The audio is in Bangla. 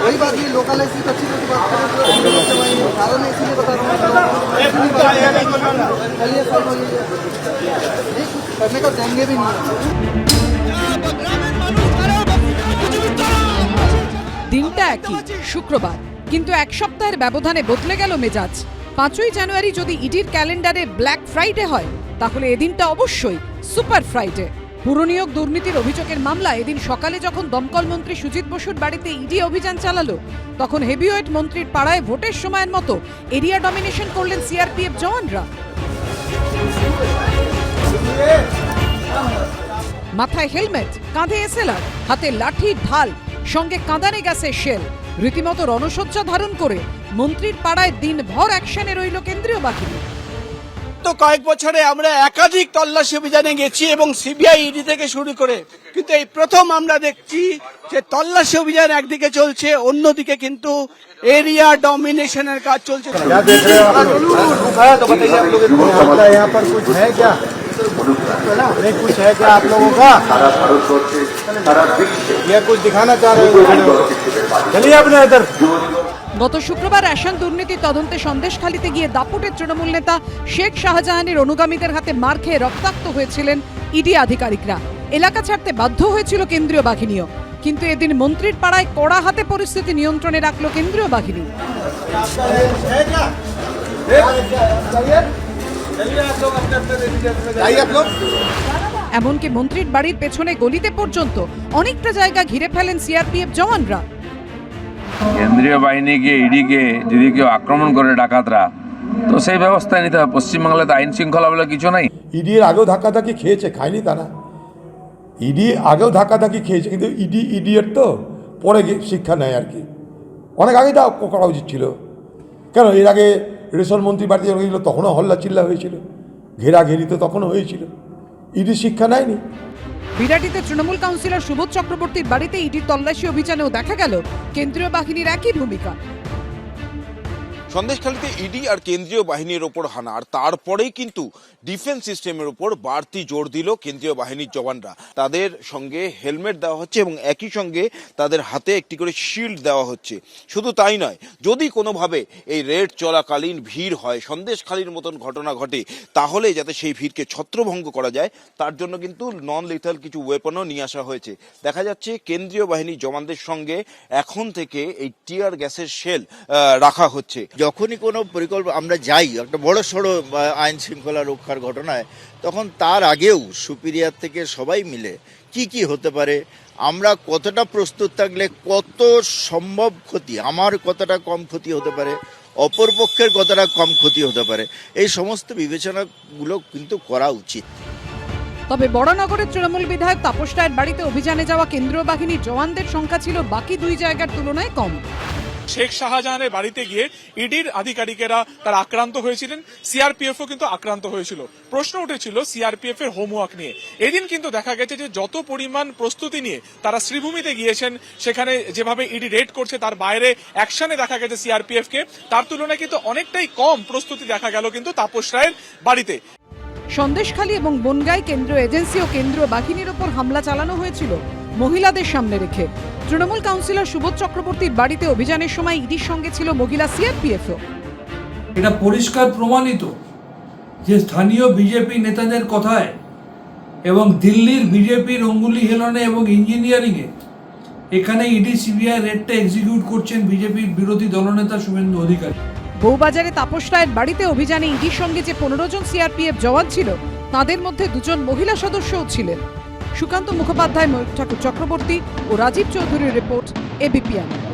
वही बात ये लोकल ऐसी अच्छी बात करें कारण इसीलिए बता रहा हूँ करने का देंगे भी नहीं। দিনটা একই শুক্রবার, কিন্তু এক সপ্তাহের ব্যবধানে বদলে গেল মেজাজ। 5ই জানুয়ারি যদি ইডির ক্যালেন্ডারে ব্ল্যাক ফ্রাইডে হয়, তাহলে এদিনটা অবশ্যই সুপার ফ্রাইডে। পুরনিয়োগ দুর্নীতির অভিযোগের মামলা এদিন সকালে যখন দমকল মন্ত্রী সুজিত বসুর বাড়িতে ইডি অভিযান চালালো, তখন হেভিওয়েট মন্ত্রীর পাড়ায় ভোটের সময়ের মতো এরিয়া ডমিনেশন করলেন সিআরপিএফ জওয়ানরা। মাথায় হেলমেট, কাঁধে এসএলআর, হাতে লাঠি ঢাল, সঙ্গে কাঁদানে গ্যাসের শেল, রীতিমতো রণসজ্জা ধারণ করে মন্ত্রীর পাড়ায় দিনভর অ্যাকশনে রইল কেন্দ্রীয় বাহিনী। তো কয়েক বছরে আমরা একাধিক তল্লাশি অভিযানে গেছি এবং সিবিআই ইডি থেকে শুরু করে, কিন্তু এই প্রথম আমরা দেখছি যে তল্লাশি অভিযান একদিকে চলছে, অন্যদিকে কিন্তু এরিয়া ডমিনেশনের কাজ চলছে। গত শুক্রবার অ্যাশন দুর্নীতি তদন্তে সন্দেশখালীতে গিয়ে দাপুটের তৃণমূল নেতা শেখ শাহজাহানের অনুগামীদের হাতে মার খেয়ে রক্তাক্ত হয়েছিলেন ইডি আধিকারিকরা। এলাকা ছাড়তে বাধ্য হয়েছিল কেন্দ্রীয় বাহিনীও, কিন্তু এদিন মন্ত্রীর পাড়ায় কড়া হাতে পরিস্থিতি নিয়ন্ত্রণে রাখল কেন্দ্রীয় বাহিনী। এমনকি মন্ত্রীর বাড়ির পেছনে গলিতে পর্যন্ত অনেকটা জায়গা ঘিরে ফেলেন সিআরপিএফ জওয়ানরা। কেন্দ্রীয় বাহিনীকে ইডিকে যদি কেউ আক্রমণ করে ডাকাতরা, তো সেই ব্যবস্থা নিতে হবে। পশ্চিমবাংলাতে আইন শৃঙ্খলা বলে কিছু নাই। ইডি এর আগেও ধাক্কাধাক্কি খেয়েছে, খায়নি তা না। ইডি আগেও ধাক্কাধাক্কি খেয়েছে, কিন্তু ইডিয়েট তো পরে শিক্ষা নেয় আর কি। অনেক আগেই তা করা উচিত ছিল। কেন এর আগে রেশন মন্ত্রী বাড়িতে গেছিল, তখনও হল্লা চিল্লা হয়েছিল, ঘেরাঘেরি তো তখনও হয়েছিল। ইডি শিক্ষা নেয়নি। বিরাটিতে তৃণমূল কাউন্সিলর সুবোধ চক্রবর্তীর বাড়িতে ইডির তল্লাশি অভিযানেও দেখা গেল কেন্দ্রীয় বাহিনীর একই ভূমিকা। সন্দেশখালীতে ইডি আর কেন্দ্রীয় বাহিনীর ওপর হানা, আর তারপরেই কিন্তু ডিফেন্স সিস্টেমের উপর বাড়তি জোর দিল কেন্দ্রীয় বাহিনীর জওয়ানরা। তাদের সঙ্গে হেলমেট দেওয়া হচ্ছে এবং একই সঙ্গে তাদের হাতে একটি করে শিল্ড দেওয়া হচ্ছে। শুধু তাই নয়, যদি কোনোভাবে এই রেড চলাকালীন ভিড় হয়, সন্দেশখালীর মতন ঘটনা ঘটে, তাহলে যাতে সেই ভিড়কে ছত্রভঙ্গ করা যায়, তার জন্য কিন্তু নন লিথাল কিছু ওয়েপনও নিয়ে আসা হয়েছে। দেখা যাচ্ছে কেন্দ্রীয় বাহিনীর জওয়ানদের সঙ্গে এখন থেকে এই টিয়ার গ্যাসের শেল রাখা হচ্ছে। যখনই কোনো পরিকল্পনা আমরা যাই একটা বড় সড়ো আইন শৃঙ্খলা রক্ষার ঘটনায়, তখন তার আগেও সুপিরিয়ার থেকে সবাই মিলে কি হতে পারে, আমরা কতটা প্রস্তুত থাকলে কত সম্ভব ক্ষতি, আমার কতটা কম ক্ষতি হতে পারে, অপরপক্ষের কতটা কম ক্ষতি হতে পারে, এই সমস্ত বিবেচনাগুলো কিন্তু করা উচিত। তবে বড়নগরের তৃণমূল বিধায়ক তাপস রায়ের বাড়িতে অভিযানে যাওয়া কেন্দ্রীয় বাহিনীর জওয়ানদের সংখ্যা ছিল বাকি দুই জায়গার তুলনায় কম। শেখ শাহজাহানের বাড়িতে গিয়ে ইডির আধিকারিকেরা তারা আক্রান্ত হয়েছিলেন, সিআরপিএফও কিন্তু আক্রান্ত হয়েছিল। প্রশ্ন উঠেছিল সিআরপিএফ এর হোমওয়ার্ক নিয়ে। এদিন কিন্তু দেখা গেছে যে যত পরিমাণ প্রস্তুতি নিয়ে তারা শ্রীভূমিতে গিয়েছেন, সেখানে যেভাবে ইডি রেড করছে তার বাইরে অ্যাকশনে দেখা গেছে সিআরপিএফ কে, তার তুলনায় কিন্তু অনেকটাই কম প্রস্তুতি দেখা গেল কিন্তু তাপস রায়ের বাড়িতে। সন্দেশখালী এবং বনগাঁয় কেন্দ্রীয় এজেন্সি ও কেন্দ্রীয় বাহিনীর ওপর হামলা চালানো হয়েছিল মহিলাদের সামনে রেখে। তৃণমূল কাউন্সিলর সুবোধ চক্রবর্তীর বাড়িতে অভিযানের সময় ইডির সঙ্গে ছিল মহিলা সিআরপিএফও। এটা পরিষ্কার প্রমাণিত যে স্থানীয় বিজেপি নেতাদের কথায় এবং দিল্লির বিজেপির অঙ্গুলি হেলনে এবং ইঞ্জিনিয়ারিংয়ে এখানে ইডি সিবিআই রেডটা এক্সিকিউট করছেন বিজেপির বিরোধী দলনেতা শুভেন্দু অধিকারী। বউবাজারে তাপস রায়ের বাড়িতে অভিযানে ইডির সঙ্গে যে 15 জন সিআরপিএফ জওয়ান ছিল, তাদের মধ্যে 2 জন মহিলা সদস্যও ছিলেন। সুকান্ত মুখোপাধ্যায়, ময়ূর ঠাকুর চক্রবর্তী ও রাজীব চৌধুরীর রিপোর্ট, এবিপি আনন্দ।